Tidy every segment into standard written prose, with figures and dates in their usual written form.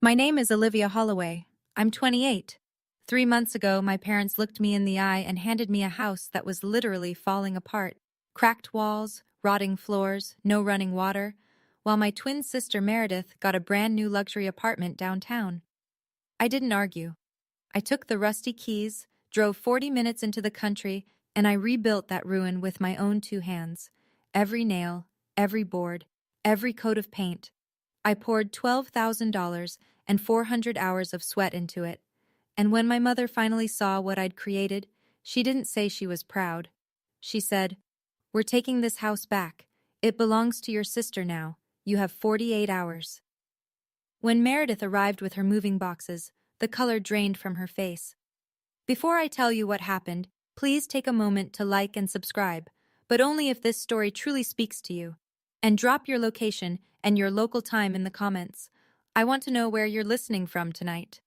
My name is Olivia Holloway. I'm 28. 3 months ago, my parents looked me in the eye and handed me a house that was literally falling apart. Cracked walls, rotting floors, no running water, while my twin sister Meredith got a brand new luxury apartment downtown. I didn't argue. I took the rusty keys, drove 40 minutes into the country, and I rebuilt that ruin with my own two hands. Every nail, every board, every coat of paint. I poured $12,000 and 400 hours of sweat into it. And when my mother finally saw what I'd created, she didn't say she was proud. She said, "We're taking this house back. It belongs to your sister now. You have 48 hours." When Meredith arrived with her moving boxes, the color drained from her face. Before I tell you what happened, please take a moment to like and subscribe, but only if this story truly speaks to you. And drop your location and your local time in the comments. I want to know where you're listening from tonight.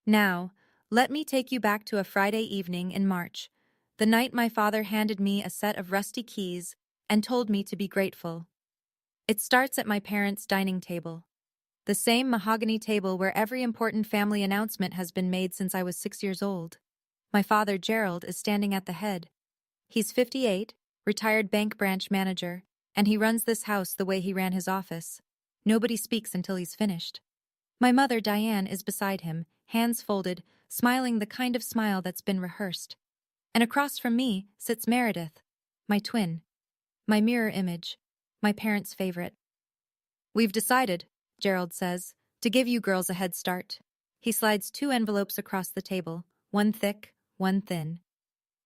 Now, let me take you back to a Friday evening in March, the night my father handed me a set of rusty keys and told me to be grateful. It starts at my parents' dining table. The same mahogany table where every important family announcement has been made since I was 6 years old. My father, Gerald, is standing at the head. He's 58, retired bank branch manager, and he runs this house the way he ran his office. Nobody speaks until he's finished. My mother, Diane, is beside him, hands folded, smiling the kind of smile that's been rehearsed. And across from me sits Meredith, my twin, my mirror image, my parents' favorite. "We've decided," Gerald says, "to give you girls a head start." He slides 2 envelopes across the table, one thick, one thin.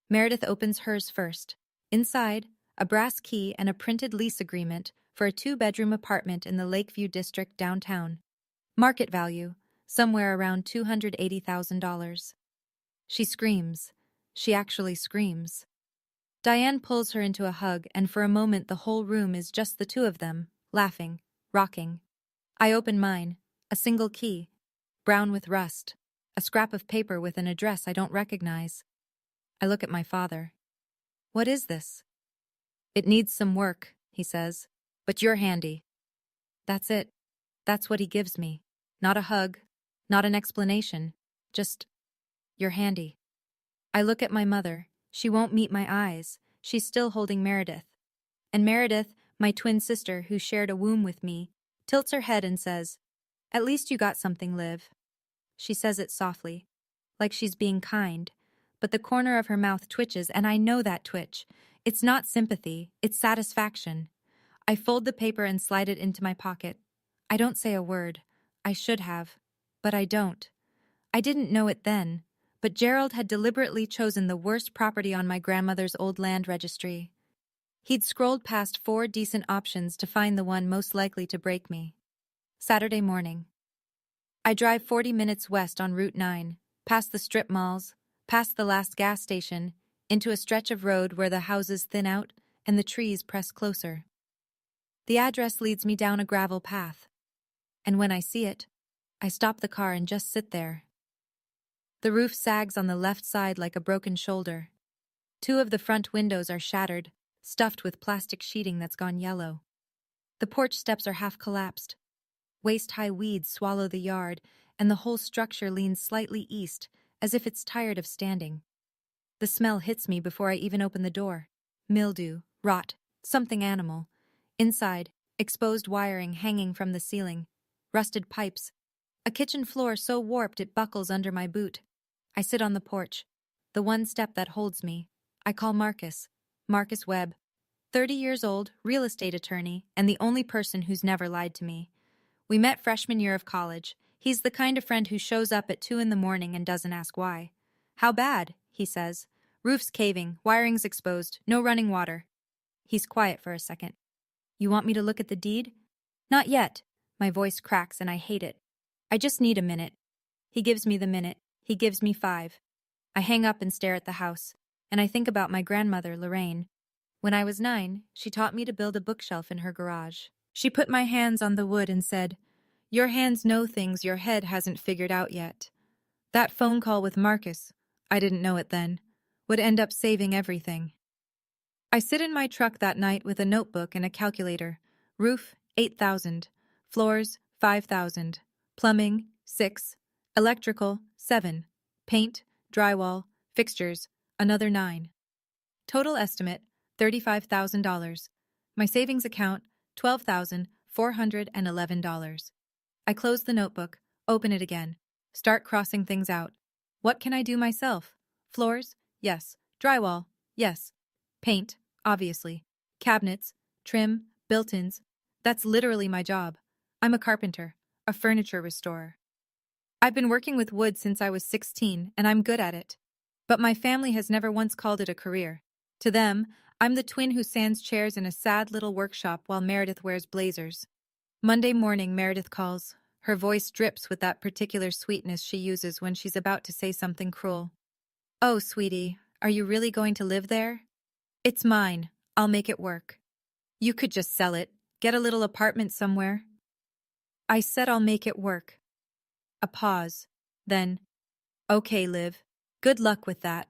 Meredith opens hers first. Inside, a brass key and a printed lease agreement for a 2-bedroom apartment in the Lakeview district downtown. Market value, somewhere around $280,000. She screams. She actually screams. Diane pulls her into a hug, and for a moment the whole room is just the two of them, laughing, rocking. I open mine, a single key, brown with rust, a scrap of paper with an address I don't recognize. I look at my father. "What is this?" "It needs some work," he says, "but you're handy." That's it. That's what he gives me. Not a hug, not an explanation, just, "You're handy." I look at my mother. She won't meet my eyes. She's still holding Meredith. And Meredith, my twin sister who shared a womb with me, tilts her head and says, "At least you got something, Liv." She says it softly, like she's being kind, but the corner of her mouth twitches, and I know that twitch. It's not sympathy, it's satisfaction. I fold the paper and slide it into my pocket. I don't say a word. I should have, but I don't. I didn't know it then, but Gerald had deliberately chosen the worst property on my grandmother's old land registry. He'd scrolled past 4 decent options to find the one most likely to break me. Saturday morning. I drive 40 minutes west on Route 9, past the strip malls, past the last gas station, into a stretch of road where the houses thin out and the trees press closer. The address leads me down a gravel path, and when I see it, I stop the car and just sit there. The roof sags on the left side like a broken shoulder. 2 of the front windows are shattered, stuffed with plastic sheeting that's gone yellow. The porch steps are half collapsed. Waist-high weeds swallow the yard, and the whole structure leans slightly east, as if it's tired of standing. The smell hits me before I even open the door. Mildew, rot, something animal. Inside, exposed wiring hanging from the ceiling, rusted pipes, a kitchen floor so warped it buckles under my boot. I sit on the porch, the one step that holds me. I call Marcus Webb, 30 years old, real estate attorney, and the only person who's never lied to me. We met freshman year of college. He's the kind of friend who shows up at 2 in the morning and doesn't ask why. "How bad?" he says. "Roof's caving, wiring's exposed, no running water." He's quiet for a second. "You want me to look at the deed?" "Not yet." My voice cracks and I hate it. "I just need a minute." He gives me the minute. He gives me 5. I hang up and stare at the house, and I think about my grandmother, Lorraine. When I was 9, she taught me to build a bookshelf in her garage. She put my hands on the wood and said, "Your hands know things your head hasn't figured out yet." That phone call with Marcus, I didn't know it then, would end up saving everything. I sit in my truck that night with a notebook and a calculator. Roof, $8,000. Floors, $5,000. Plumbing, 6. Electrical, 7. Paint, drywall, fixtures, another 9. Total estimate, $35,000. My savings account, $12,411. I close the notebook, open it again, start crossing things out. What can I do myself? Floors? Yes. Drywall? Yes. Paint? Obviously. Cabinets? Trim? Built-ins? That's literally my job. I'm a carpenter, a furniture restorer. I've been working with wood since I was 16, and I'm good at it. But my family has never once called it a career. To them, I'm the twin who sands chairs in a sad little workshop while Meredith wears blazers. Monday morning, Meredith calls. Her voice drips with that particular sweetness she uses when she's about to say something cruel. Oh, sweetie, are you really going to live there? It's mine. I'll make it work. You could just sell it, get a little apartment somewhere. I said I'll make it work. A pause. Then, okay, Liv. Good luck with that.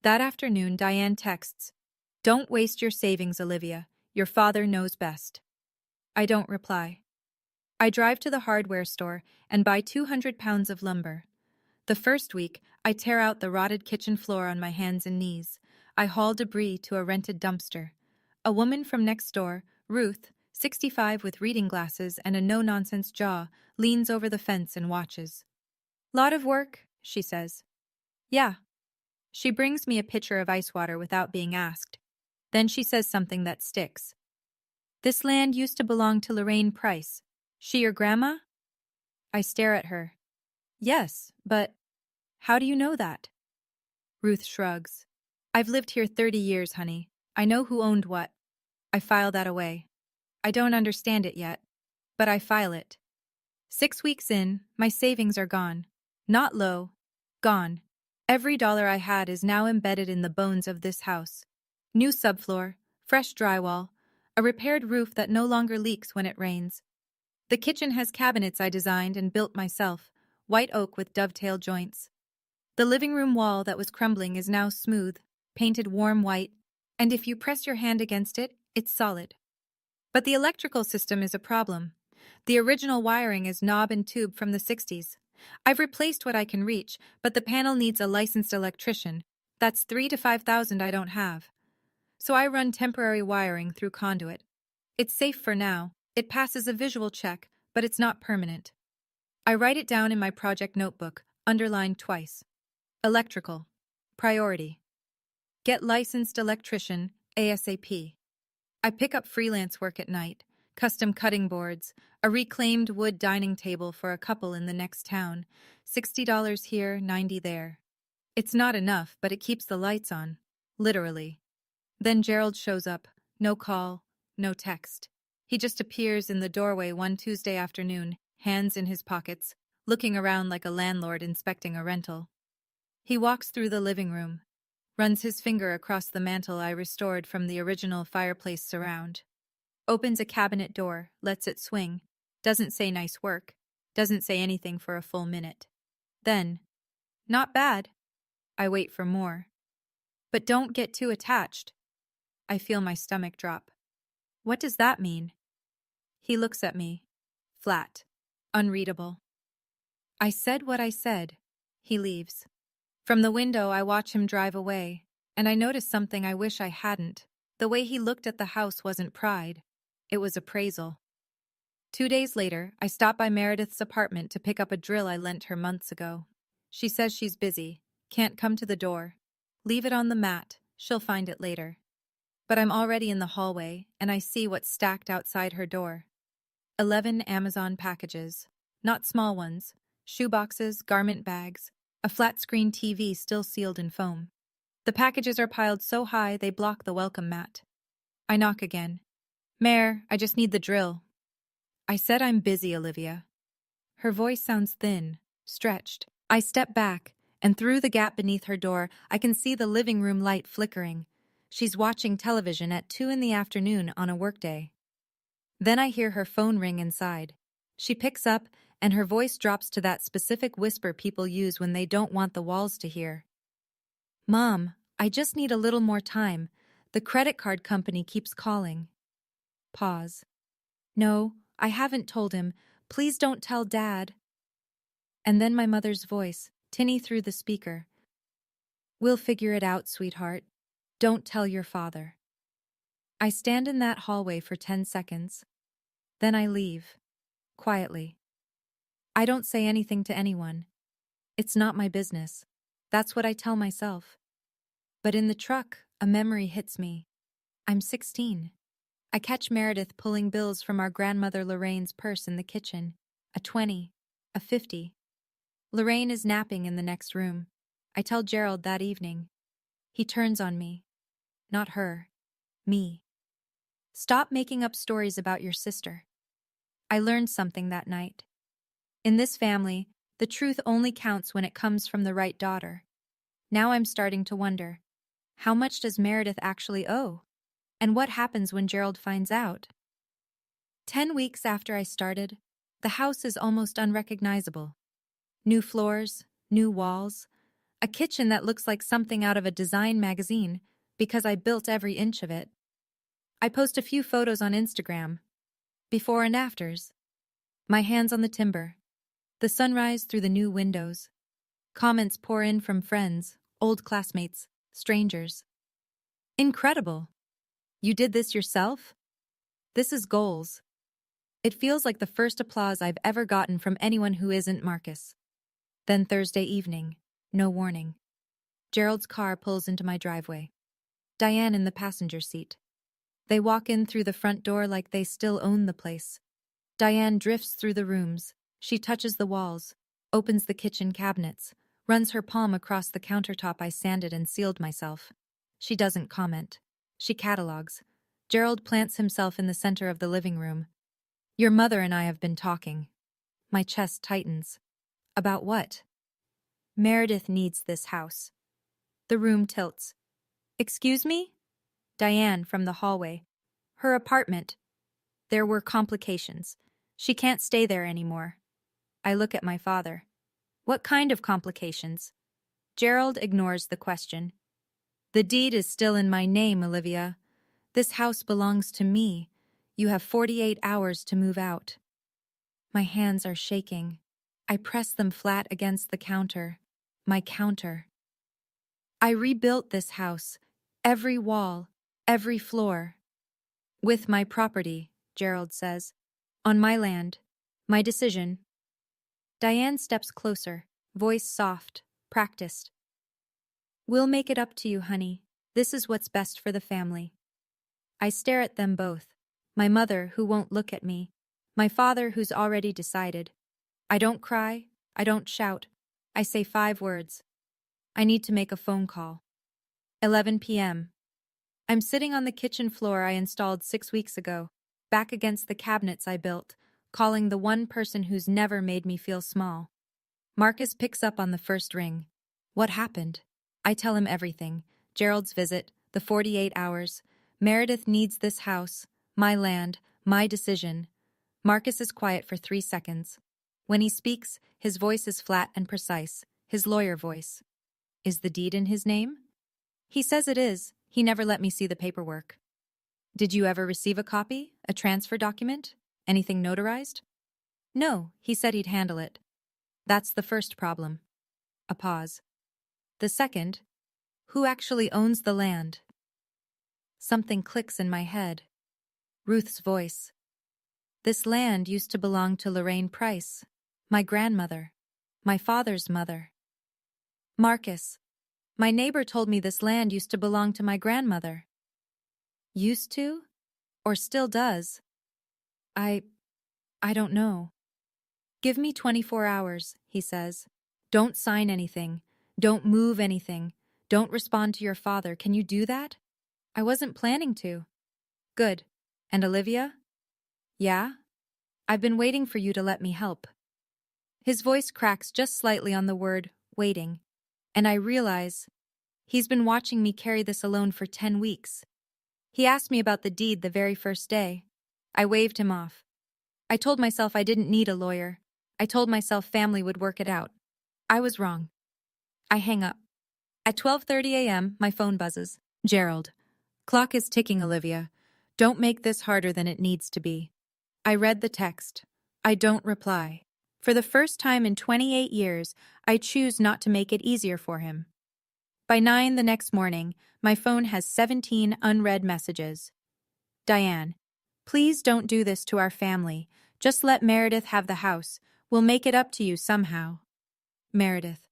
That afternoon, Diane texts, "Don't waste your savings, Olivia. Your father knows best." I don't reply. I drive to the hardware store and buy 200 pounds of lumber. The first week, I tear out the rotted kitchen floor on my hands and knees. I haul debris to a rented dumpster. A woman from next door, Ruth, 65 with reading glasses and a no-nonsense jaw, leans over the fence and watches. "Lot of work," she says. "Yeah." She brings me a pitcher of ice water without being asked. Then she says something that sticks. "This land used to belong to Lorraine Price. She your grandma?" I stare at her. "Yes, but how do you know that?" Ruth shrugs. "I've lived here 30 years, honey. I know who owned what." I file that away. I don't understand it yet, but I file it. 6 weeks in, my savings are gone. Not low. Gone. Every dollar I had is now embedded in the bones of this house. New subfloor, fresh drywall, a repaired roof that no longer leaks when it rains. The kitchen has cabinets I designed and built myself, white oak with dovetail joints. The living room wall that was crumbling is now smooth, painted warm white, and if you press your hand against it, it's solid. But the electrical system is a problem. The original wiring is knob and tube from the 60s. I've replaced what I can reach, but the panel needs a licensed electrician. That's $3,000 to $5,000 I don't have. So I run temporary wiring through conduit. It's safe for now. It passes a visual check, but it's not permanent. I write it down in my project notebook, underlined twice. Electrical. Priority. Get licensed electrician, ASAP. I pick up freelance work at night, custom cutting boards, a reclaimed wood dining table for a couple in the next town, $60 here, $90 there. It's not enough, but it keeps the lights on, literally. Then Gerald shows up, no call, no text. He just appears in the doorway one Tuesday afternoon, hands in his pockets, looking around like a landlord inspecting a rental. He walks through the living room, runs his finger across the mantel I restored from the original fireplace surround, opens a cabinet door, lets it swing, doesn't say nice work, doesn't say anything for a full minute. Then, not bad. I wait for more. But don't get too attached. I feel my stomach drop. What does that mean? He looks at me, flat, unreadable. I said what I said. He leaves. From the window, I watch him drive away, and I notice something I wish I hadn't. The way he looked at the house wasn't pride. It was appraisal. 2 days later, I stop by Meredith's apartment to pick up a drill I lent her months ago. She says she's busy, can't come to the door. Leave it on the mat, she'll find it later. But I'm already in the hallway, and I see what's stacked outside her door. 11 Amazon packages. Not small ones. Shoeboxes, garment bags, a flat-screen TV still sealed in foam. The packages are piled so high they block the welcome mat. I knock again. "Mare, I just need the drill." "I said I'm busy, Olivia." Her voice sounds thin, stretched. I step back, and through the gap beneath her door, I can see the living room light flickering. She's watching television at 2 in the afternoon on a workday. Then I hear her phone ring inside. She picks up, and her voice drops to that specific whisper people use when they don't want the walls to hear. "Mom, I just need a little more time. The credit card company keeps calling." Pause. "No, I haven't told him. Please don't tell Dad." And then my mother's voice, tinny through the speaker. "We'll figure it out, sweetheart. Don't tell your father." I stand in that hallway for 10 seconds. Then I leave. Quietly. I don't say anything to anyone. It's not my business. That's what I tell myself. But in the truck, a memory hits me. I'm 16. I catch Meredith pulling bills from our grandmother Lorraine's purse in the kitchen. A 20. A 50. Lorraine is napping in the next room. I tell Gerald that evening. He turns on me. Not her. Me. "Stop making up stories about your sister." I learned something that night. In this family, the truth only counts when it comes from the right daughter. Now I'm starting to wonder, how much does Meredith actually owe? And what happens when Gerald finds out? 10 weeks after I started, the house is almost unrecognizable. New floors, new walls, a kitchen that looks like something out of a design magazine because I built every inch of it. I post a few photos on Instagram, before and afters. My hands on the timber, the sunrise through the new windows. Comments pour in from friends, old classmates, strangers. "Incredible! You did this yourself?" This is goals. It feels like the first applause I've ever gotten from anyone who isn't Marcus. Then Thursday evening, no warning. Gerald's car pulls into my driveway. Diane in the passenger seat. They walk in through the front door like they still own the place. Diane drifts through the rooms. She touches the walls, opens the kitchen cabinets, runs her palm across the countertop I sanded and sealed myself. She doesn't comment. She catalogs. Gerald plants himself in the center of the living room. "Your mother and I have been talking." My chest tightens. "About what?" "Meredith needs this house." The room tilts. "Excuse me?" Diane from the hallway. "Her apartment. There were complications. She can't stay there anymore." I look at my father. "What kind of complications?" Gerald ignores the question. "The deed is still in my name, Olivia. This house belongs to me. You have 48 hours to move out." My hands are shaking. I press them flat against the counter. My counter. "I rebuilt this house. Every wall, every floor." "With my property," Gerald says. "On my land. My decision." Diane steps closer, voice soft, practiced. "We'll make it up to you, honey. This is what's best for the family." I stare at them both. My mother, who won't look at me. My father, who's already decided. I don't cry. I don't shout. I say 5 words. I need to make a phone call. 11 p.m. I'm sitting on the kitchen floor I installed 6 weeks ago, back against the cabinets I built, calling the one person who's never made me feel small. Marcus picks up on the first ring. What happened? I tell him everything. Gerald's visit, the 48 hours. Meredith needs this house, my land, my decision. Marcus is quiet for 3 seconds. When he speaks, his voice is flat and precise, his lawyer voice. "Is the deed in his name?" "He says it is. He never let me see the paperwork." "Did you ever receive a copy? A transfer document? Anything notarized?" "No, he said he'd handle it." That's the first problem. A pause. The second, who actually owns the land? Something clicks in my head. Ruth's voice. "This land used to belong to Lorraine Price, my grandmother, my father's mother." "Marcus, my neighbor told me this land used to belong to my grandmother." "Used to? Or still does?" I don't know." "Give me 24 hours, he says. "Don't sign anything. Don't move anything. Don't respond to your father. Can you do that?" I wasn't planning to. "Good. And Olivia?" "Yeah? I've been waiting for you to let me help." His voice cracks just slightly on the word, waiting. And I realize he's been watching me carry this alone for 10 weeks. He asked me about the deed the very first day. I waved him off. I told myself I didn't need a lawyer. I told myself family would work it out. I was wrong. I hang up. At 12:30 a.m., my phone buzzes. "Gerald. Clock is ticking, Olivia. Don't make this harder than it needs to be." I read the text. I don't reply. For the first time in 28 years, I choose not to make it easier for him. By 9 the next morning, my phone has 17 unread messages. Diane, please don't do this to our family. Just let Meredith have the house. We'll make it up to you somehow. Meredith,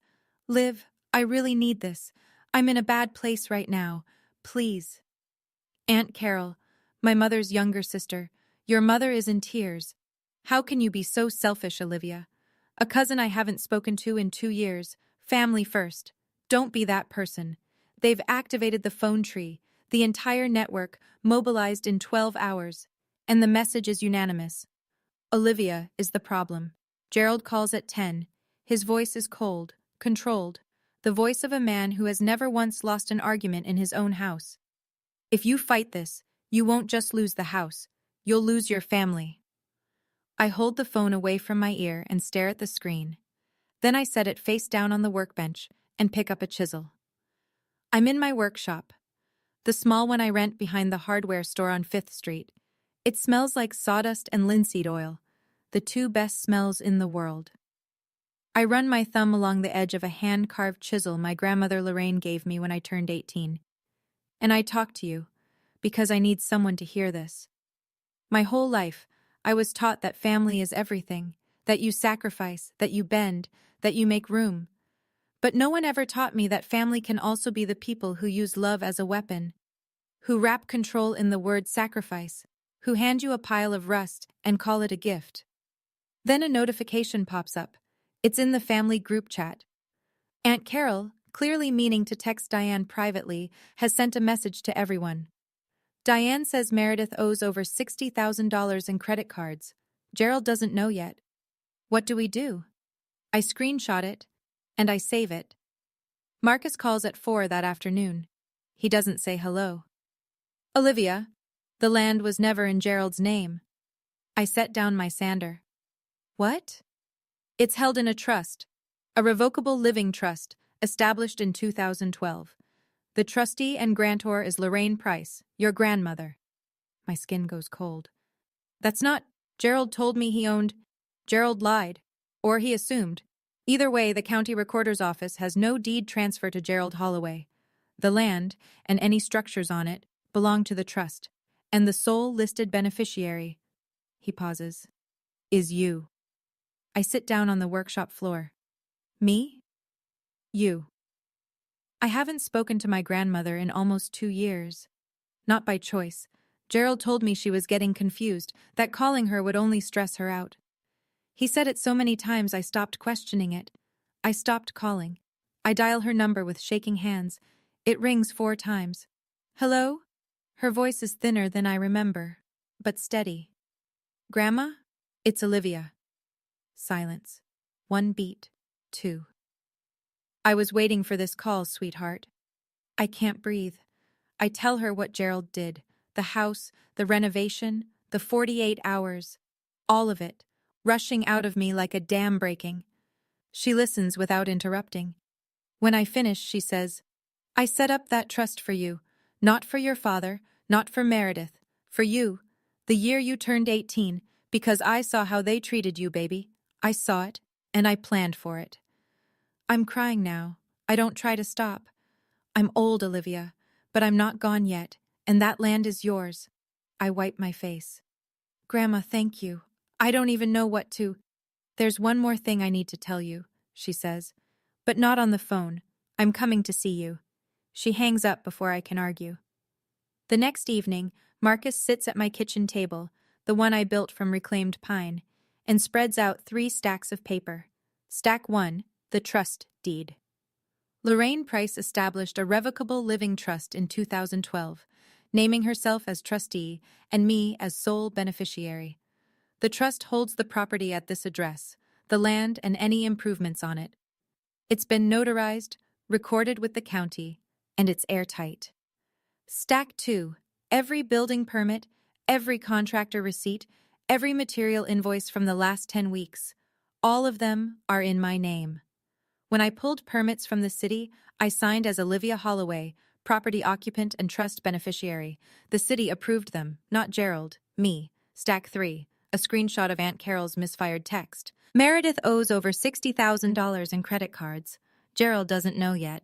Liv, I really need this. I'm in a bad place right now. Please. Aunt Carol, my mother's younger sister, your mother is in tears. How can you be so selfish, Olivia? A cousin I haven't spoken to in 2 years. Family first. Don't be that person. They've activated the phone tree, the entire network, mobilized in 12 hours. And the message is unanimous. Olivia is the problem. Gerald calls at 10. His voice is cold, controlled. The voice of a man who has never once lost an argument in his own house. If you fight this, you won't just lose the house. You'll lose your family. I hold the phone away from my ear and stare at the screen. Then I set it face down on the workbench and pick up a chisel. I'm in my workshop, the small one I rent behind the hardware store on 5th Street. It smells like sawdust and linseed oil, the two best smells in the world. I run my thumb along the edge of a hand-carved chisel my grandmother Lorraine gave me when I turned 18. And I talk to you, because I need someone to hear this. My whole life, I was taught that family is everything, that you sacrifice, that you bend, that you make room. But no one ever taught me that family can also be the people who use love as a weapon, who wrap control in the word sacrifice, who hand you a pile of rust and call it a gift. Then a notification pops up. It's in the family group chat. Aunt Carol, clearly meaning to text Diane privately, has sent a message to everyone. Diane says Meredith owes over $60,000 in credit cards. Gerald doesn't know yet. What do we do? I screenshot it, and I save it. Marcus calls at 4 that afternoon. He doesn't say hello. Olivia, the land was never in Gerald's name. I set down my sander. What? It's held in a trust, a revocable living trust, established in 2012. The trustee and grantor is Lorraine Price, your grandmother. My skin goes cold. That's not. Gerald told me he owned. Gerald lied. Or he assumed. Either way, the county recorder's office has no deed transfer to Gerald Holloway. The land, and any structures on it, belong to the trust, and the sole listed beneficiary, he pauses, is you. I sit down on the workshop floor. Me? You. I haven't spoken to my grandmother in almost 2 years. Not by choice. Gerald told me she was getting confused, that calling her would only stress her out. He said it so many times I stopped questioning it. I stopped calling. I dial her number with shaking hands. It rings 4 times. Hello? Her voice is thinner than I remember, but steady. Grandma? It's Olivia. Silence. 1 beat. 2. I was waiting for this call, sweetheart. I can't breathe. I tell her what Gerald did. The house, the renovation, the 48 hours. All of it, rushing out of me like a dam breaking. She listens without interrupting. When I finish, she says, I set up that trust for you, not for your father, not for Meredith, for you, the year you turned 18, because I saw how they treated you, baby. I saw it, and I planned for it. I'm crying now. I don't try to stop. I'm old, Olivia, but I'm not gone yet, and that land is yours. I wipe my face. Grandma, thank you. I don't even know what to. There's one more thing I need to tell you, she says, but not on the phone. I'm coming to see you. She hangs up before I can argue. The next evening, Marcus sits at my kitchen table, the one I built from reclaimed pine, and spreads out 3 stacks of paper. Stack 1, the trust deed. Lorraine Price established a revocable living trust in 2012, naming herself as trustee and me as sole beneficiary. The trust holds the property at this address, the land and any improvements on it. It's been notarized, recorded with the county, and it's airtight. Stack 2, every building permit, every contractor receipt, every material invoice from the last 10 weeks, all of them are in my name. When I pulled permits from the city, I signed as Olivia Holloway, property occupant and trust beneficiary. The city approved them, not Gerald, me. Stack 3, a screenshot of Aunt Carol's misfired text. Meredith owes over $60,000 in credit cards. Gerald doesn't know yet.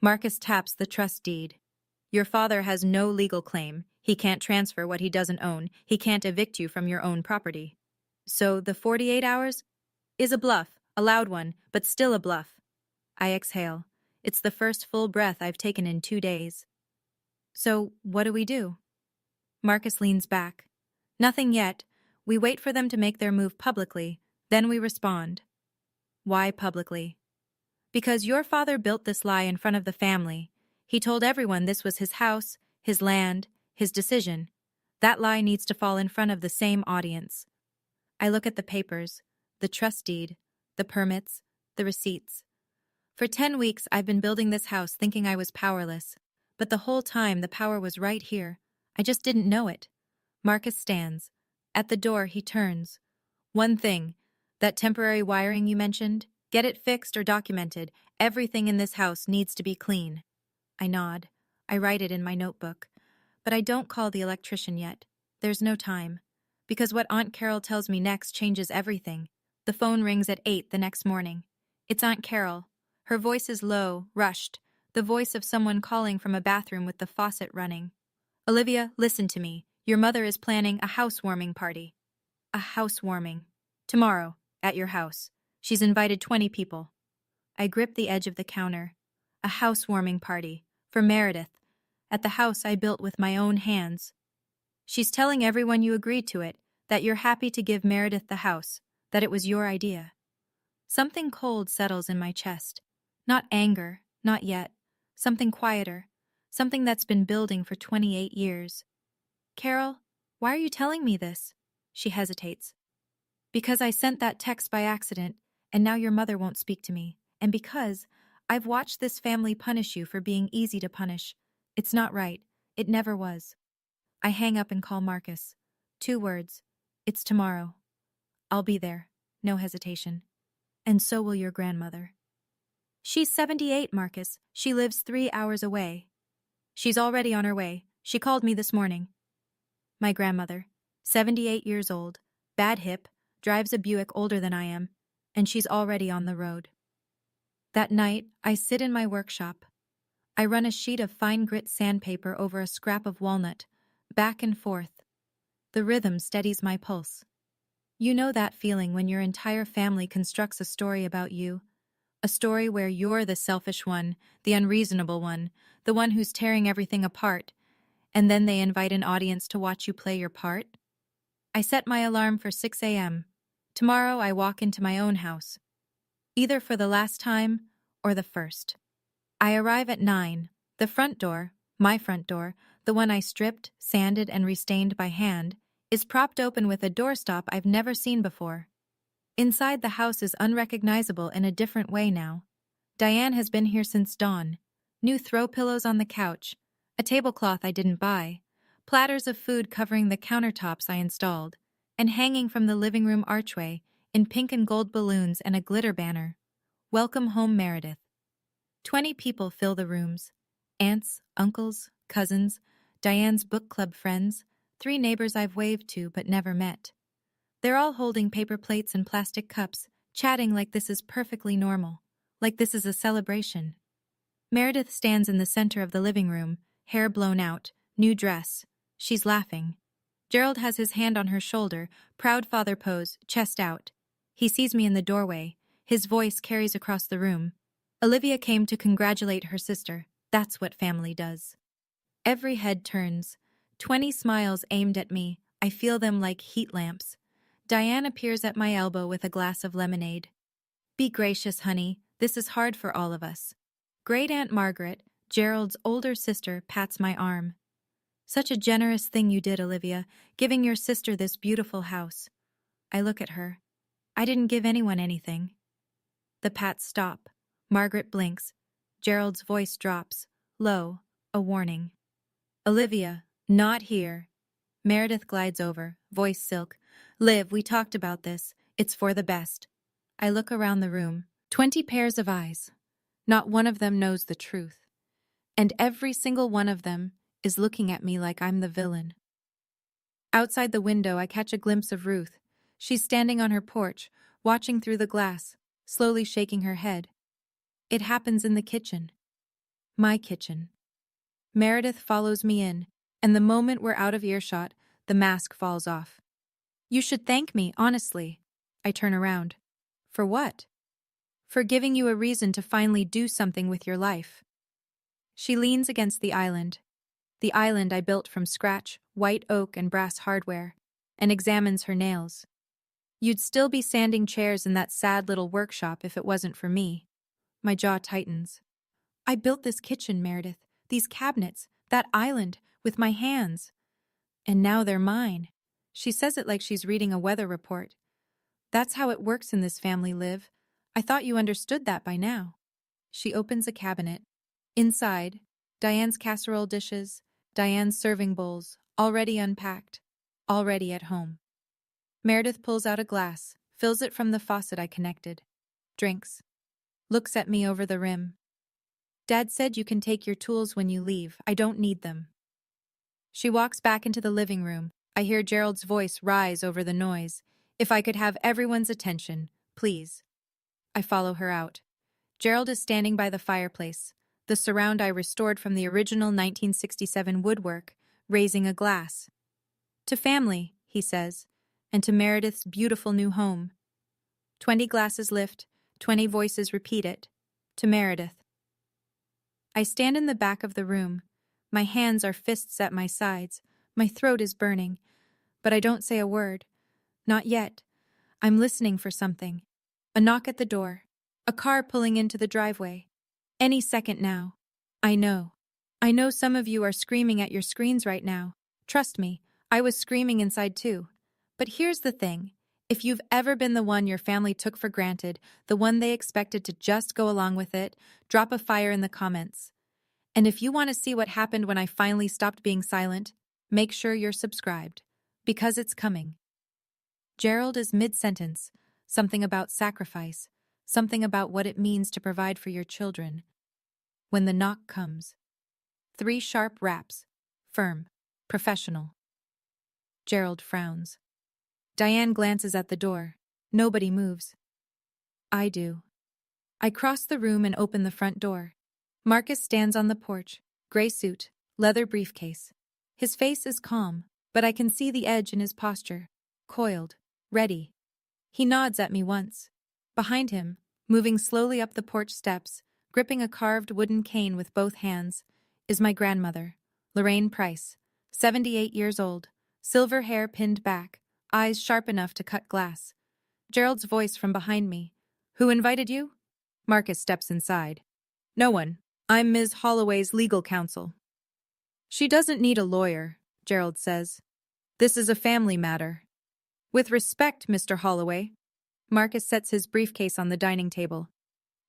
Marcus taps the trust deed. Your father has no legal claim. He can't transfer what he doesn't own. He can't evict you from your own property. So the 48 hours is a bluff, a loud one, but still a bluff. I exhale. It's the first full breath I've taken in 2 days. So what do we do? Marcus leans back. Nothing yet. We wait for them to make their move publicly. Then we respond. Why publicly? Because your father built this lie in front of the family. He told everyone this was his house, his land, his decision. That lie needs to fall in front of the same audience. I look at the papers, the trust deed, the permits, the receipts. For 10 weeks, I've been building this house thinking I was powerless. But the whole time, the power was right here. I just didn't know it. Marcus stands. At the door, he turns. One thing, that temporary wiring you mentioned, get it fixed or documented. Everything in this house needs to be clean. I nod. I write it in my notebook. But I don't call the electrician yet. There's no time. Because what Aunt Carol tells me next changes everything. The phone rings at 8 the next morning. It's Aunt Carol. Her voice is low, rushed, the voice of someone calling from a bathroom with the faucet running. Olivia, listen to me. Your mother is planning a housewarming party. A housewarming. Tomorrow, at your house. She's invited 20 people. I grip the edge of the counter. A housewarming party. For Meredith. At the house I built with my own hands. She's telling everyone you agreed to it, that you're happy to give Meredith the house, that it was your idea. Something cold settles in my chest. Not anger, not yet. Something quieter. Something that's been building for 28 years. Carol, why are you telling me this? She hesitates. Because I sent that text by accident, and now your mother won't speak to me. And because I've watched this family punish you for being easy to punish. It's not right. It never was. I hang up and call Marcus. 2 words. It's tomorrow. I'll be there. No hesitation. And so will your grandmother. She's 78, Marcus. She lives 3 hours away. She's already on her way. She called me this morning. My grandmother, 78 years old, bad hip, drives a Buick older than I am, and she's already on the road. That night, I sit in my workshop. I run a sheet of fine grit sandpaper over a scrap of walnut, back and forth. The rhythm steadies my pulse. You know that feeling when your entire family constructs a story about you? A story where you're the selfish one, the unreasonable one, the one who's tearing everything apart, and then they invite an audience to watch you play your part? I set my alarm for 6 a.m. Tomorrow I walk into my own house. Either for the last time or the first. I arrive at 9. The front door, my front door, the one I stripped, sanded, and restained by hand, is propped open with a doorstop I've never seen before. Inside the house is unrecognizable in a different way now. Diane has been here since dawn. New throw pillows on the couch, a tablecloth I didn't buy, platters of food covering the countertops I installed, and hanging from the living room archway in pink and gold balloons and a glitter banner. Welcome home, Meredith. 20 people fill the rooms. Aunts, uncles, cousins, Diane's book club friends, 3 neighbors I've waved to but never met. They're all holding paper plates and plastic cups, chatting like this is perfectly normal, like this is a celebration. Meredith stands in the center of the living room, hair blown out, new dress. She's laughing. Gerald has his hand on her shoulder, proud father pose, chest out. He sees me in the doorway. His voice carries across the room. Olivia came to congratulate her sister. That's what family does. Every head turns. 20 smiles aimed at me. I feel them like heat lamps. Diane appears at my elbow with a glass of lemonade. Be gracious, honey. This is hard for all of us. Great Aunt Margaret, Gerald's older sister, pats my arm. Such a generous thing you did, Olivia, giving your sister this beautiful house. I look at her. I didn't give anyone anything. The pats stop. Margaret blinks. Gerald's voice drops, low, a warning. Olivia, not here. Meredith glides over, voice silk. Liv, we talked about this. It's for the best. I look around the room. 20 pairs of eyes. Not one of them knows the truth. And every single one of them is looking at me like I'm the villain. Outside the window, I catch a glimpse of Ruth. She's standing on her porch, watching through the glass, slowly shaking her head. It happens in the kitchen. My kitchen. Meredith follows me in, and the moment we're out of earshot, the mask falls off. You should thank me, honestly. I turn around. For what? For giving you a reason to finally do something with your life. She leans against the island I built from scratch, white oak and brass hardware, and examines her nails. You'd still be sanding chairs in that sad little workshop if it wasn't for me. My jaw tightens. I built this kitchen, Meredith, these cabinets, that island, with my hands. And now they're mine. She says it like she's reading a weather report. That's how it works in this family, Liv. I thought you understood that by now. She opens a cabinet. Inside, Diane's casserole dishes, Diane's serving bowls, already unpacked, already at home. Meredith pulls out a glass, fills it from the faucet I connected. Drinks. Looks at me over the rim. Dad said you can take your tools when you leave. I don't need them. She walks back into the living room. I hear Gerald's voice rise over the noise. If I could have everyone's attention, please. I follow her out. Gerald is standing by the fireplace, the surround I restored from the original 1967 woodwork, raising a glass. To family, he says, and to Meredith's beautiful new home. 20 glasses lift, 20 voices repeat it. To Meredith. I stand in the back of the room. My hands are fists at my sides. My throat is burning. But I don't say a word. Not yet. I'm listening for something. A knock at the door. A car pulling into the driveway. Any second now. I know. I know some of you are screaming at your screens right now. Trust me, I was screaming inside too. But here's the thing. If you've ever been the one your family took for granted, the one they expected to just go along with it, drop a fire in the comments. And if you want to see what happened when I finally stopped being silent, make sure you're subscribed. Because it's coming. Gerald is mid-sentence. Something about sacrifice. Something about what it means to provide for your children. When the knock comes. 3 sharp raps. Firm. Professional. Gerald frowns. Diane glances at the door. Nobody moves. I do. I cross the room and open the front door. Marcus stands on the porch, gray suit, leather briefcase. His face is calm, but I can see the edge in his posture, coiled, ready. He nods at me once. Behind him, moving slowly up the porch steps, gripping a carved wooden cane with both hands, is my grandmother, Lorraine Price, 78 years old, silver hair pinned back, eyes sharp enough to cut glass. Gerald's voice from behind me. Who invited you? Marcus steps inside. No one. I'm Ms. Holloway's legal counsel. She doesn't need a lawyer, Gerald says. This is a family matter. With respect, Mr. Holloway. Marcus sets his briefcase on the dining table.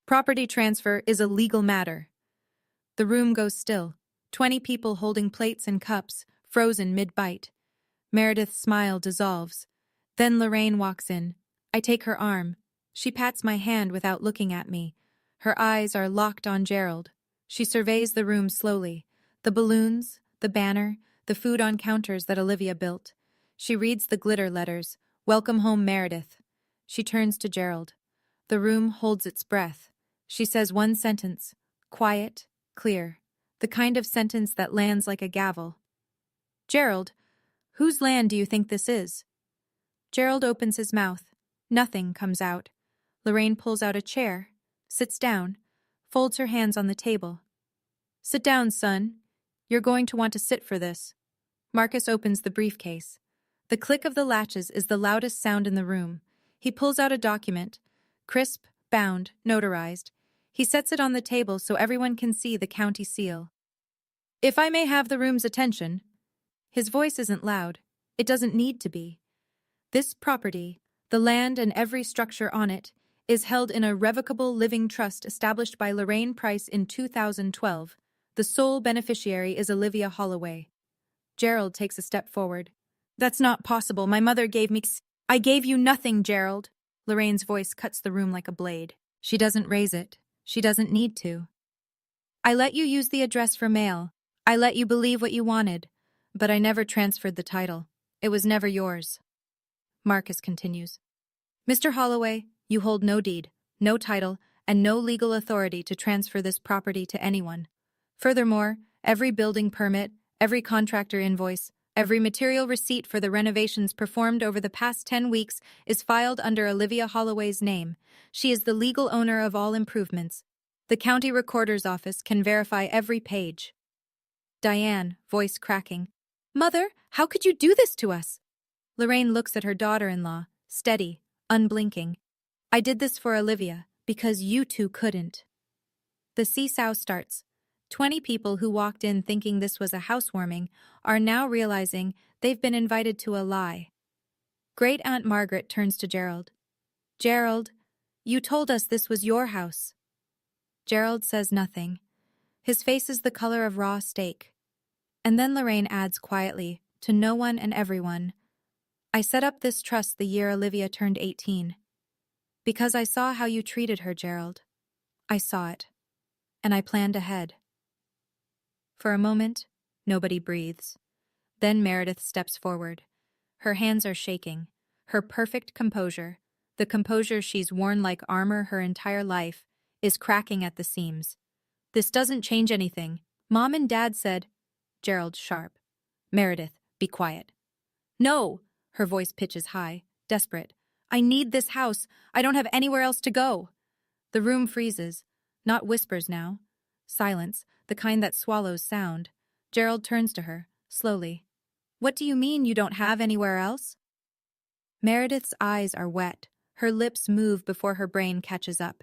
Property transfer is a legal matter. The room goes still. 20 people holding plates and cups, frozen mid-bite. Meredith's smile dissolves. Then Lorraine walks in. I take her arm. She pats my hand without looking at me. Her eyes are locked on Gerald. She surveys the room slowly. The balloons, the banner, the food on counters that Olivia built. She reads the glitter letters. Welcome home, Meredith. She turns to Gerald. The room holds its breath. She says one sentence. Quiet, clear. The kind of sentence that lands like a gavel. Gerald, whose land do you think this is? Gerald opens his mouth. Nothing comes out. Lorraine pulls out a chair, sits down, folds her hands on the table. Sit down, son. You're going to want to sit for this. Marcus opens the briefcase. The click of the latches is the loudest sound in the room. He pulls out a document, crisp, bound, notarized. He sets it on the table so everyone can see the county seal. If I may have the room's attention. His voice isn't loud. It doesn't need to be. This property, the land and every structure on it, is held in a revocable living trust established by Lorraine Price in 2012. The sole beneficiary is Olivia Holloway. Gerald takes a step forward. That's not possible. My mother gave me... I gave you nothing, Gerald. Lorraine's voice cuts the room like a blade. She doesn't raise it. She doesn't need to. I let you use the address for mail. I let you believe what you wanted. But I never transferred the title. It was never yours. Marcus continues. Mr. Holloway, you hold no deed, no title, and no legal authority to transfer this property to anyone. Furthermore, every building permit, every contractor invoice, every material receipt for the renovations performed over the past 10 weeks is filed under Olivia Holloway's name. She is the legal owner of all improvements. The county recorder's office can verify every page. Diane, voice cracking. Mother, how could you do this to us? Lorraine looks at her daughter-in-law, steady, unblinking. I did this for Olivia, because you two couldn't. The seesaw starts. 20 people who walked in thinking this was a housewarming are now realizing they've been invited to a lie. Great Aunt Margaret turns to Gerald. Gerald, you told us this was your house. Gerald says nothing. His face is the color of raw steak. And then Lorraine adds quietly, to no one and everyone, I set up this trust the year Olivia turned 18. Because I saw how you treated her, Gerald. I saw it. And I planned ahead. For a moment, nobody breathes. Then Meredith steps forward. Her hands are shaking. Her perfect composure, the composure she's worn like armor her entire life, is cracking at the seams. This doesn't change anything. Mom and Dad said, Gerald sharp. Meredith, be quiet. No! Her voice pitches high, desperate. I need this house. I don't have anywhere else to go. The room freezes. Not whispers now. Silence, the kind that swallows sound. Gerald turns to her, slowly. What do you mean you don't have anywhere else? Meredith's eyes are wet. Her lips move before her brain catches up.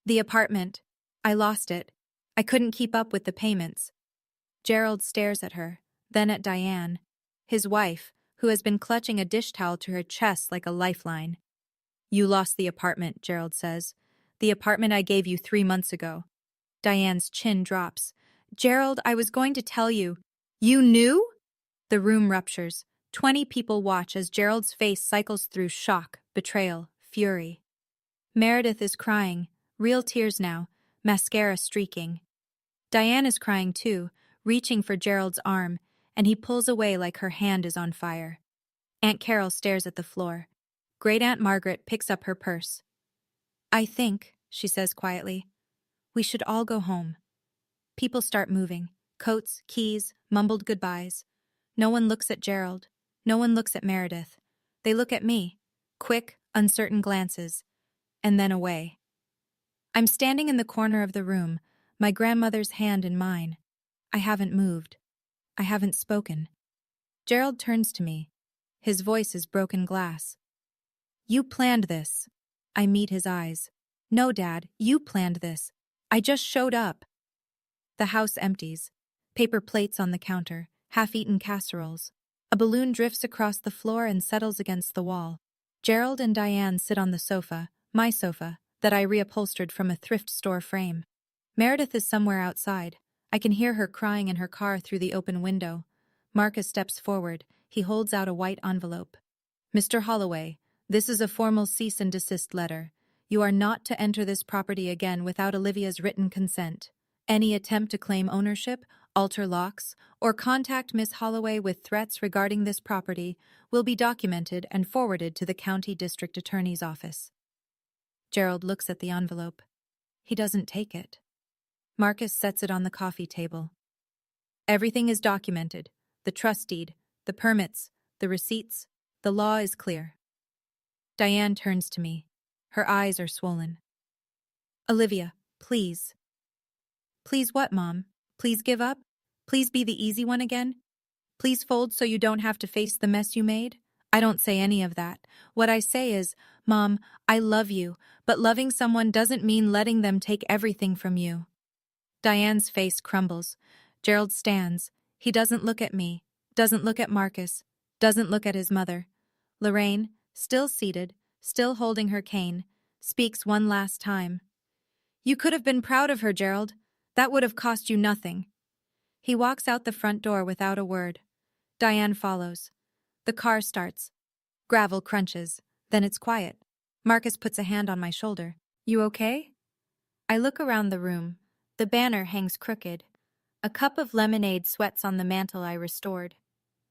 The apartment. I lost it. I couldn't keep up with the payments. Gerald stares at her, then at Diane, his wife, who has been clutching a dish towel to her chest like a lifeline. You lost the apartment, Gerald says. The apartment I gave you 3 months ago. Diane's chin drops. Gerald, I was going to tell you. You knew? The room ruptures. 20 people watch as Gerald's face cycles through shock, betrayal, fury. Meredith is crying, real tears now, mascara streaking. Diane is crying too, reaching for Gerald's arm, and he pulls away like her hand is on fire. Aunt Carol stares at the floor. Great Aunt Margaret picks up her purse. I think, she says quietly, we should all go home. People start moving. Coats, keys, mumbled goodbyes. No one looks at Gerald. No one looks at Meredith. They look at me. Quick, uncertain glances. And then away. I'm standing in the corner of the room, my grandmother's hand in mine. I haven't moved. I haven't spoken. Gerald turns to me. His voice is broken glass. You planned this. I meet his eyes. No, Dad, you planned this. I just showed up. The house empties. Paper plates on the counter, half-eaten casseroles. A balloon drifts across the floor and settles against the wall. Gerald and Diane sit on the sofa, my sofa, that I reupholstered from a thrift store frame. Meredith is somewhere outside. I can hear her crying in her car through the open window. Marcus steps forward. He holds out a white envelope. Mr. Holloway, this is a formal cease and desist letter. You are not to enter this property again without Olivia's written consent. Any attempt to claim ownership, alter locks, or contact Miss Holloway with threats regarding this property will be documented and forwarded to the county district attorney's office. Gerald looks at the envelope. He doesn't take it. Marcus sets it on the coffee table. Everything is documented. The trust deed, the permits, the receipts. The law is clear. Diane turns to me. Her eyes are swollen. Olivia, please. Please what, Mom? Please give up? Please be the easy one again? Please fold so you don't have to face the mess you made? I don't say any of that. What I say is, Mom, I love you, but loving someone doesn't mean letting them take everything from you. Diane's face crumbles. Gerald stands. He doesn't look at me, doesn't look at Marcus, doesn't look at his mother. Lorraine, still seated, still holding her cane, speaks one last time. You could have been proud of her, Gerald. That would have cost you nothing. He walks out the front door without a word. Diane follows. The car starts. Gravel crunches. Then it's quiet. Marcus puts a hand on my shoulder. You okay? I look around the room. The banner hangs crooked. A cup of lemonade sweats on the mantel I restored.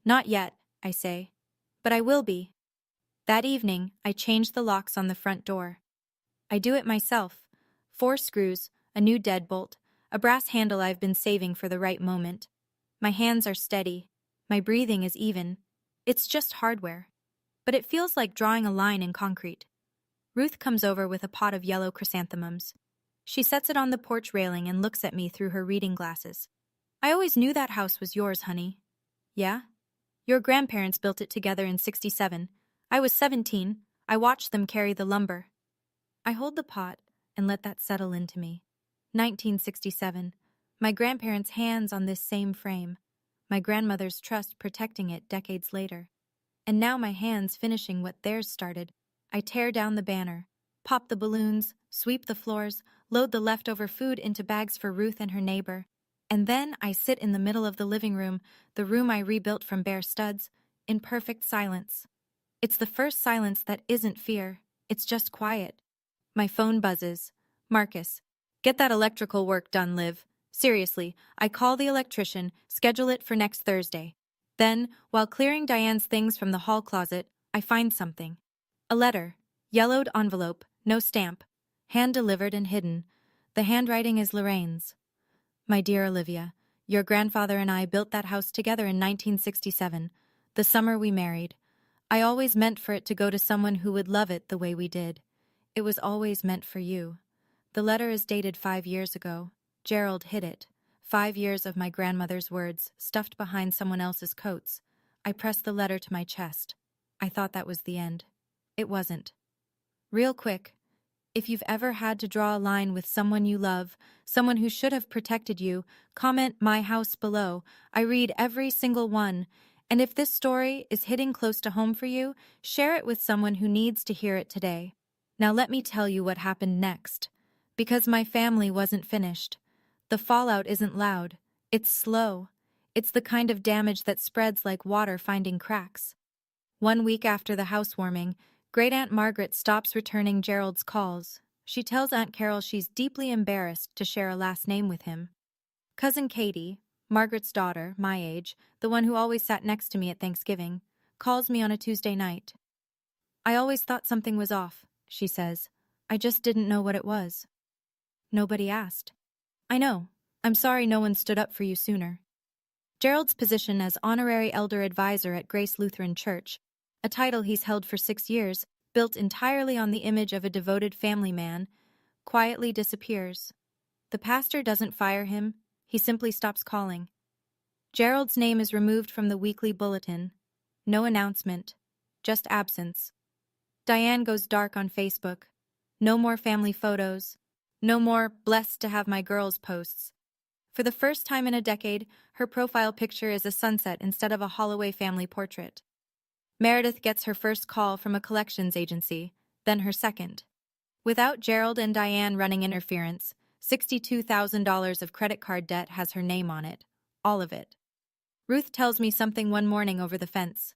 Not yet, I say. But I will be. That evening, I changed the locks on the front door. I do it myself. 4 screws, a new deadbolt, a brass handle I've been saving for the right moment. My hands are steady. My breathing is even. It's just hardware. But it feels like drawing a line in concrete. Ruth comes over with a pot of yellow chrysanthemums. She sets it on the porch railing and looks at me through her reading glasses. I always knew that house was yours, honey. Yeah? Your grandparents built it together in '67. I was 17. I watched them carry the lumber. I hold the pot and let that settle into me. 1967. My grandparents' hands on this same frame. My grandmother's trust protecting it decades later. And now my hands finishing what theirs started. I tear down the banner, pop the balloons, sweep the floors, load the leftover food into bags for Ruth and her neighbor. And then I sit in the middle of the living room, the room I rebuilt from bare studs, in perfect silence. It's the first silence that isn't fear. It's just quiet. My phone buzzes. Marcus. Get that electrical work done, Liv. Seriously, I call the electrician, schedule it for next Thursday. Then, while clearing Diane's things from the hall closet, I find something. A letter. Yellowed envelope, no stamp. Hand-delivered and hidden. The handwriting is Lorraine's. My dear Olivia, your grandfather and I built that house together in 1967, the summer we married. I always meant for it to go to someone who would love it the way we did. It was always meant for you. The letter is dated 5 years ago. Gerald hid it. 5 years of my grandmother's words, stuffed behind someone else's coats. I pressed the letter to my chest. I thought that was the end. It wasn't. Real quick, if you've ever had to draw a line with someone you love, someone who should have protected you, comment "My House" below. I read every single one. And if this story is hitting close to home for you, share it with someone who needs to hear it today. Now let me tell you what happened next. Because my family wasn't finished. The fallout isn't loud. It's slow. It's the kind of damage that spreads like water finding cracks. 1 week after the housewarming, Great-Aunt Margaret stops returning Gerald's calls. She tells Aunt Carol she's deeply embarrassed to share a last name with him. Cousin Katie, Margaret's daughter, my age, the one who always sat next to me at Thanksgiving, calls me on a Tuesday night. I always thought something was off, she says. I just didn't know what it was. Nobody asked. I know. I'm sorry no one stood up for you sooner. Gerald's position as honorary elder advisor at Grace Lutheran Church, a title he's held for 6 years, built entirely on the image of a devoted family man, quietly disappears. The pastor doesn't fire him, he simply stops calling. Gerald's name is removed from the weekly bulletin. No announcement, just absence. Diane goes dark on Facebook. No more family photos. No more "blessed to have my girls" posts. For the first time in a decade, her profile picture is a sunset instead of a Holloway family portrait. Meredith gets her first call from a collections agency, then her second. Without Gerald and Diane running interference, $62,000 of credit card debt has her name on it. All of it. Ruth tells me something one morning over the fence.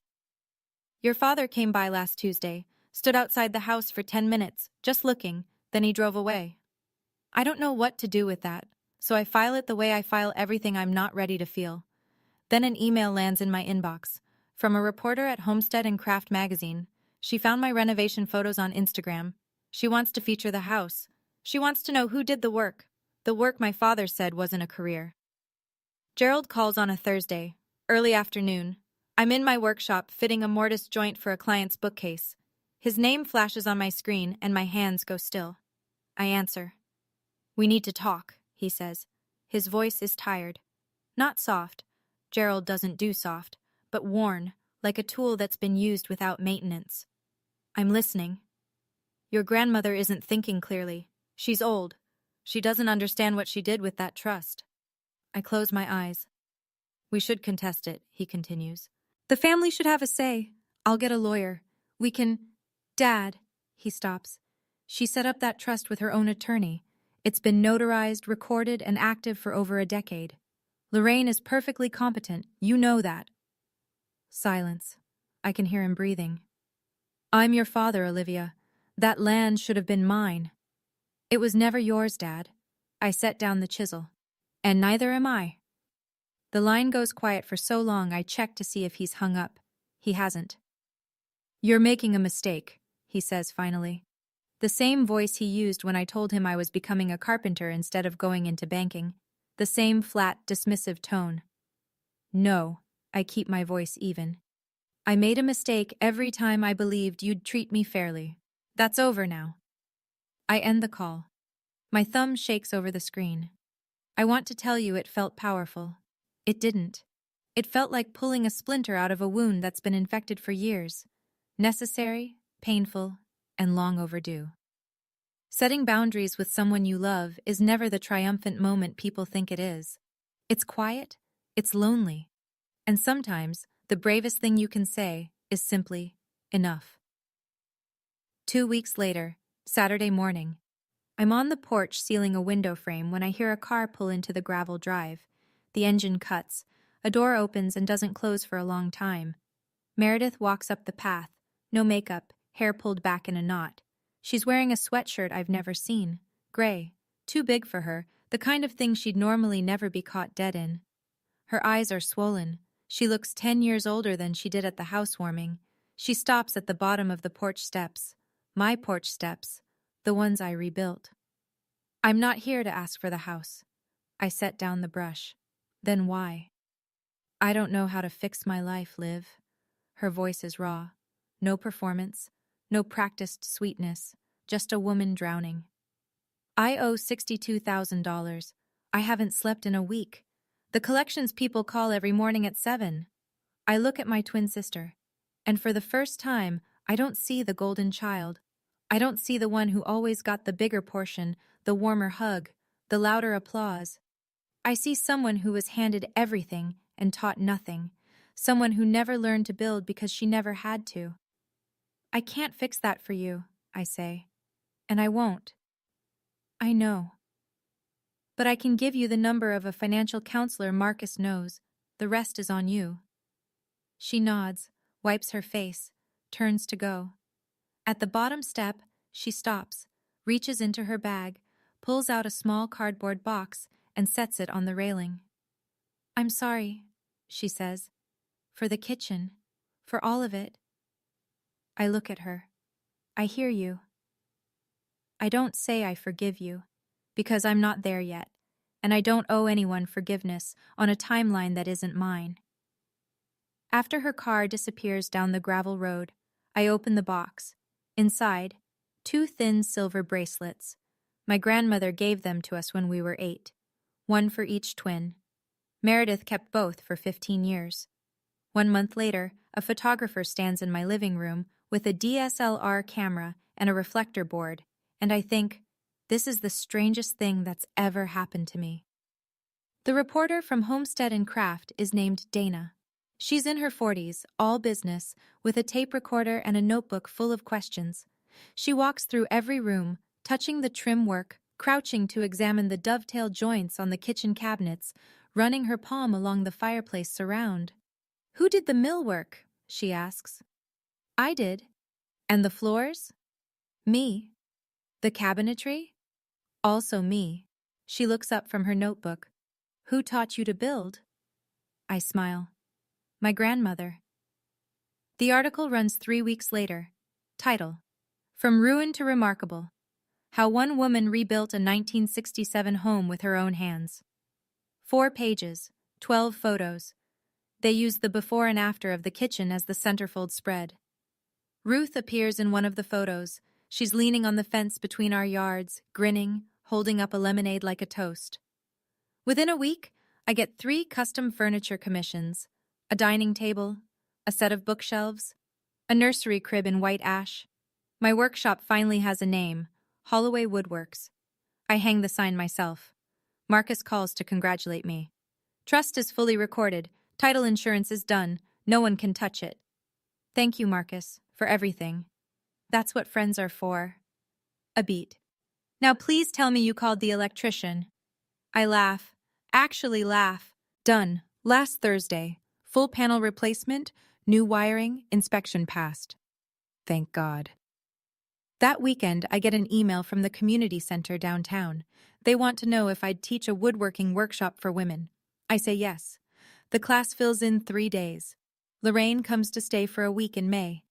Your father came by last Tuesday, stood outside the house for 10 minutes, just looking, then he drove away. I don't know what to do with that, so I file it the way I file everything I'm not ready to feel. Then an email lands in my inbox. From a reporter at Homestead and Craft magazine. She found my renovation photos on Instagram. She wants to feature the house. She wants to know who did the work my father said wasn't a career. Gerald calls on a Thursday, early afternoon. I'm in my workshop fitting a mortise joint for a client's bookcase. His name flashes on my screen and my hands go still. I answer. We need to talk, he says. His voice is tired. Not soft. Gerald doesn't do soft. But worn, like a tool that's been used without maintenance. I'm listening. Your grandmother isn't thinking clearly. She's old. She doesn't understand what she did with that trust. I close my eyes. We should contest it, he continues. The family should have a say. I'll get a lawyer. We can... Dad, he stops. She set up that trust with her own attorney. It's been notarized, recorded, and active for over a decade. Lorraine is perfectly competent. You know that. Silence. I can hear him breathing. I'm your father, Olivia. That land should have been mine. It was never yours, Dad. I set down the chisel. And neither am I. The line goes quiet for so long I check to see if he's hung up. He hasn't. "You're making a mistake," he says finally. The same voice he used when I told him I was becoming a carpenter instead of going into banking. The same flat, dismissive tone. "No," I keep my voice even. "I made a mistake every time I believed you'd treat me fairly. That's over now." I end the call. My thumb shakes over the screen. I want to tell you it felt powerful. It didn't. It felt like pulling a splinter out of a wound that's been infected for years. Necessary, painful, and long overdue. Setting boundaries with someone you love is never the triumphant moment people think it is. It's quiet, it's lonely, and sometimes the bravest thing you can say is simply, enough. 2 weeks later, Saturday morning. I'm on the porch sealing a window frame when I hear a car pull into the gravel drive. The engine cuts, a door opens and doesn't close for a long time. Meredith walks up the path, no makeup, hair pulled back in a knot. She's wearing a sweatshirt I've never seen, gray, too big for her, the kind of thing she'd normally never be caught dead in. Her eyes are swollen. She looks 10 years older than she did at the housewarming. She stops at the bottom of the porch steps. My porch steps, the ones I rebuilt. "I'm not here to ask for the house." I set down the brush. "Then why?" "I don't know how to fix my life, Liv." Her voice is raw. No performance, no practiced sweetness, just a woman drowning. "I owe $62,000. I haven't slept in a week. The collections people call every morning at 7. I look at my twin sister, and for the first time, I don't see the golden child. I don't see the one who always got the bigger portion, the warmer hug, the louder applause. I see someone who was handed everything and taught nothing, someone who never learned to build because she never had to. "I can't fix that for you," I say. "And I won't." "I know. But I can give you the number of a financial counselor Marcus knows. The rest is on you." She nods, wipes her face, turns to go. At the bottom step, she stops, reaches into her bag, pulls out a small cardboard box, and sets it on the railing. "I'm sorry," she says, "for the kitchen, for all of it." I look at her. "I hear you." I don't say I forgive you, because I'm not there yet, and I don't owe anyone forgiveness on a timeline that isn't mine. After her car disappears down the gravel road, I open the box. Inside, 2 thin silver bracelets. My grandmother gave them to us when we were 8, one for each twin. Meredith kept both for 15 years. 1 month later, a photographer stands in my living room with a DSLR camera and a reflector board, and I think, this is the strangest thing that's ever happened to me. The reporter from Homestead and Craft is named Dana. She's in her 40s, all business, with a tape recorder and a notebook full of questions. She walks through every room, touching the trim work, crouching to examine the dovetail joints on the kitchen cabinets, running her palm along the fireplace surround. "Who did the millwork?" she asks. "I did." "And the floors?" "Me." "The cabinetry?" "Also me." She looks up from her notebook. "Who taught you to build?" I smile. "My grandmother." The article runs 3 weeks later. Title: From Ruin to Remarkable. How one woman rebuilt a 1967 home with her own hands. 4 pages, 12 photos. They use the before and after of the kitchen as the centerfold spread. Ruth appears in one of the photos. She's leaning on the fence between our yards, grinning, holding up a lemonade like a toast. Within a week, I get 3 custom furniture commissions: a dining table, a set of bookshelves, a nursery crib in white ash. My workshop finally has a name: Holloway Woodworks. I hang the sign myself. Marcus calls to congratulate me. "Trust is fully recorded. Title insurance is done. No one can touch it." "Thank you, Marcus, for everything. That's what friends are for." A beat. "Now please tell me you called the electrician." I laugh. Actually laugh. "Done. Last Thursday. Full panel replacement, new wiring, inspection passed." Thank God. That weekend, I get an email from the community center downtown. They want to know if I'd teach a woodworking workshop for women. I say yes. The class fills in 3 days. Lorraine comes to stay for a week in May.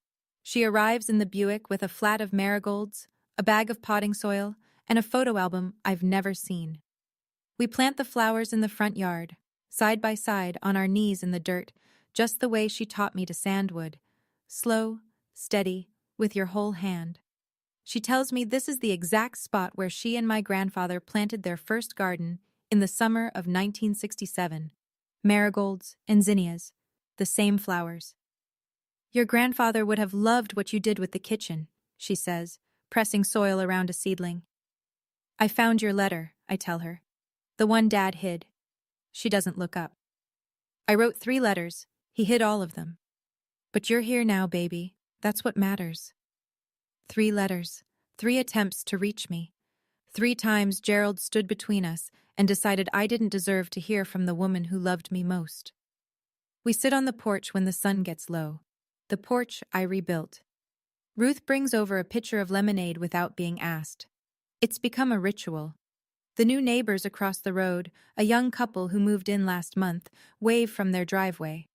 She arrives in the Buick with a flat of marigolds, a bag of potting soil, and a photo album I've never seen. We plant the flowers in the front yard, side by side on our knees in the dirt, just the way she taught me to sandwood. Slow, steady, with your whole hand. She tells me this is the exact spot where she and my grandfather planted their first garden in the summer of 1967. Marigolds and zinnias, the same flowers. Your grandfather would have loved what you did with the kitchen, she says, pressing soil around a seedling. I found your letter, I tell her. The one Dad hid. She doesn't look up. I wrote 3 letters. He hid all of them. But you're here now, baby. That's what matters. 3 letters. 3 attempts to reach me. 3 times Gerald stood between us and decided I didn't deserve to hear from the woman who loved me most. We sit on the porch when the sun gets low. The porch I rebuilt. Ruth brings over a pitcher of lemonade without being asked. It's become a ritual. The new neighbors across the road, a young couple who moved in last month, wave from their driveway.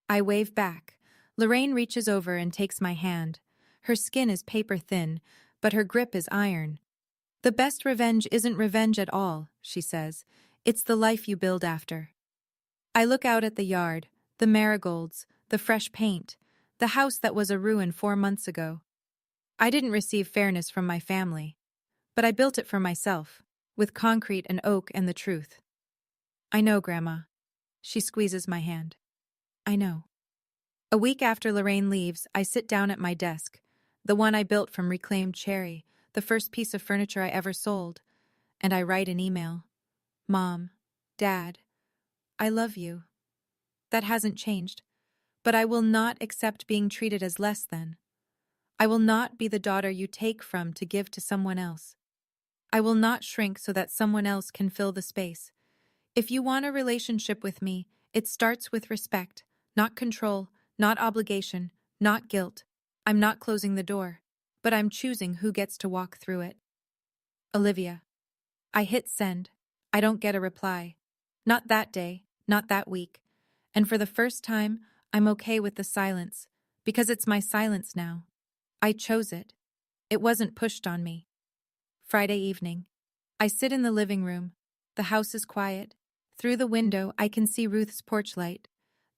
I wave back. Lorraine reaches over and takes my hand. Her skin is paper thin, but her grip is iron. The best revenge isn't revenge at all, she says. It's the life you build after. I look out at the yard, the marigolds, the fresh paint, the house that was a ruin 4 months ago. I didn't receive fairness from my family, but I built it for myself, with concrete and oak and the truth. I know, Grandma. She squeezes my hand. I know. A week after Lorraine leaves, I sit down at my desk, the one I built from reclaimed cherry, the first piece of furniture I ever sold, and I write an email. Mom, Dad, I love you. That hasn't changed, but I will not accept being treated as less than. I will not be the daughter you take from to give to someone else. I will not shrink so that someone else can fill the space. If you want a relationship with me, it starts with respect, not control, not obligation, not guilt. I'm not closing the door, but I'm choosing who gets to walk through it. Olivia. I hit send. I don't get a reply. Not that day, not that week. And for the first time, I'm okay with the silence, because it's my silence now. I chose it. It wasn't pushed on me. Friday evening. I sit in the living room. The house is quiet. Through the window, I can see Ruth's porch light,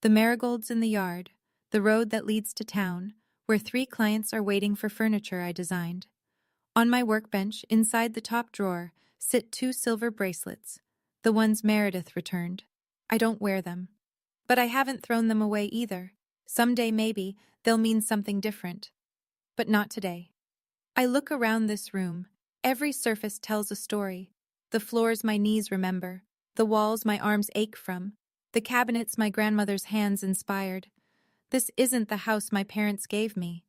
the marigolds in the yard, the road that leads to town, where 3 clients are waiting for furniture I designed. On my workbench, inside the top drawer, sit 2 silver bracelets, the ones Meredith returned. I don't wear them. But I haven't thrown them away either. Someday maybe they'll mean something different. But not today. I look around this room. Every surface tells a story. The floors my knees remember. The walls my arms ache from. The cabinets my grandmother's hands inspired. This isn't the house my parents gave me.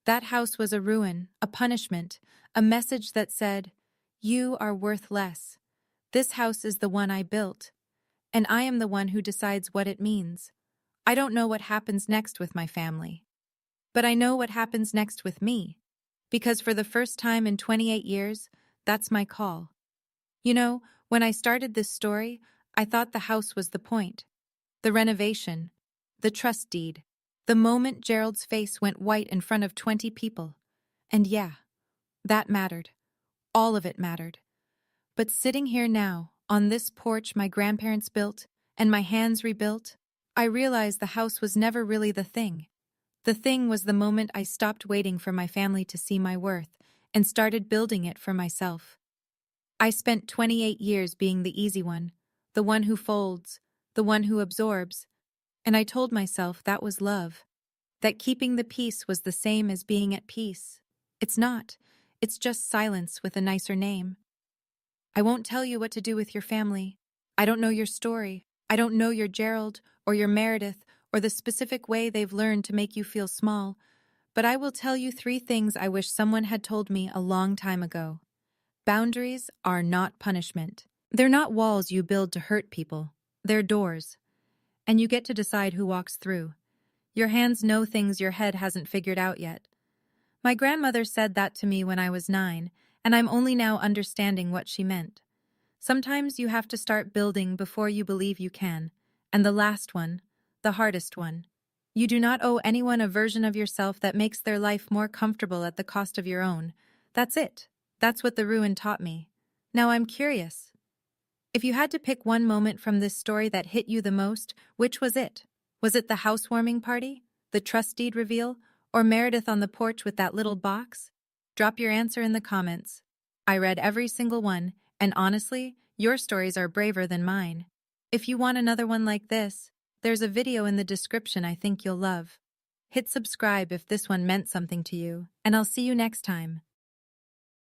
That house was a ruin, a punishment, a message that said, you are worth less. This house is the one I built, and I am the one who decides what it means. I don't know what happens next with my family, but I know what happens next with me, because for the first time in 28 years, that's my call. You know, when I started this story, I thought the house was the point. The renovation, the trust deed, the moment Gerald's face went white in front of 20 people. And yeah, that mattered. All of it mattered. But sitting here now, on this porch my grandparents built, and my hands rebuilt, I realized the house was never really the thing. The thing was the moment I stopped waiting for my family to see my worth and started building it for myself. I spent 28 years being the easy one, the one who folds, the one who absorbs, and I told myself that was love, that keeping the peace was the same as being at peace. It's not. It's just silence with a nicer name. I won't tell you what to do with your family. I don't know your story. I don't know your Gerald or your Meredith or the specific way they've learned to make you feel small, but I will tell you 3 things I wish someone had told me a long time ago. Boundaries are not punishment. They're not walls you build to hurt people. They're doors. And you get to decide who walks through. Your hands know things your head hasn't figured out yet. My grandmother said that to me when I was 9, and I'm only now understanding what she meant. Sometimes you have to start building before you believe you can. And the last one, the hardest one, You do not owe anyone a version of yourself that makes their life more comfortable at the cost of your own. That's it. That's what the ruin taught me. Now I'm curious. If you had to pick one moment from this story that hit you the most, which was it? Was it the housewarming party, the trust deed reveal, or Meredith on the porch with that little box? Drop your answer in the comments. I read every single one, and honestly, your stories are braver than mine. If you want another one like this, there's a video in the description I think you'll love. Hit subscribe if this one meant something to you, and I'll see you next time.